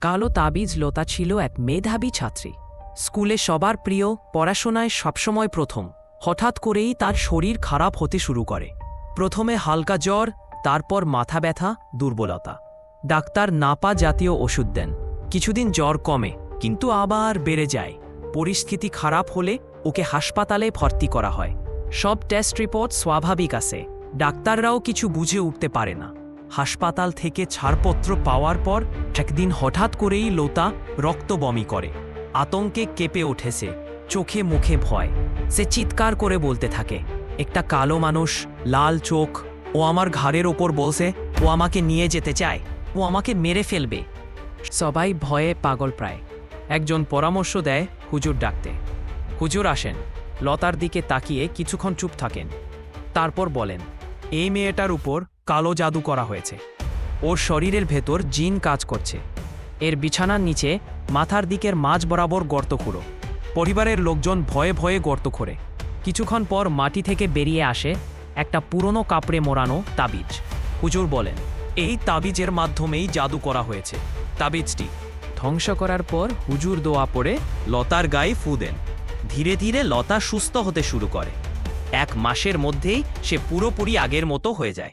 কালো তাবিজ লতা ছিল এক মেধাবী ছাত্রী। স্কুলে সবার প্রিয়, পড়াশোনায় সবসময় প্রথম। হঠাৎ করেই তার শরীর খারাপ হতে শুরু করে। প্রথমে হালকা জ্বর, তারপর মাথা ব্যথা, দুর্বলতা। ডাক্তার নাপা জাতীয় ওষুধ দেন। কিছুদিন জ্বর কমে, কিন্তু আবার বেড়ে যায়। পরিস্থিতি খারাপ হলে ওকে হাসপাতালে ভর্তি করা হয়। সব টেস্ট রিপোর্ট স্বাভাবিক আছে, ডাক্তাররাও কিছু বুঝে উঠতে পারে না। হাসপাতাল থেকে ছাড়পত্র পাওয়ার পর একদিন হঠাৎ করেই লতা রক্ত বমি করে। আতঙ্কে কেঁপে উঠেছে, চোখে মুখে ভয়। সে চিৎকার করে বলতে থাকে, একটা কালো মানুষ, লাল চোখ, ও আমার ঘাড়ের ওপর বসে, ও আমাকে নিয়ে যেতে চায়, ও আমাকে মেরে ফেলবে। সবাই ভয়ে পাগল প্রায়। একজন পরামর্শ দেয় হুজুর ডাকতে। হুজুর আসেন, লতার দিকে তাকিয়ে কিছুক্ষণ চুপ থাকেন। তারপর বলেন, এই মেয়েটার উপর কালো জাদু করা হয়েছে। ওর শরীরের ভেতর জিন কাজ করছে। এর বিছানার নিচে মাথার দিকের মাঝ বরাবর গর্ত খুঁড়ো। পরিবারের লোকজন ভয়ে ভয়ে গর্ত খোঁড়ে। কিছুক্ষণ পর মাটি থেকে বেরিয়ে আসে একটা পুরনো কাপড়ে মোড়ানো তাবিজ। হুজুর বলেন, এই তাবিজের মাধ্যমেই জাদু করা হয়েছে। তাবিজটি ধ্বংস করার পর হুজুর দোয়া পড়ে লতার গায়ে ফু দেন। ধীরে ধীরে লতা সুস্থ হতে শুরু করে। 1 মাসের মধ্যেই সে পুরোপুরি আগের মতো হয়ে যায়।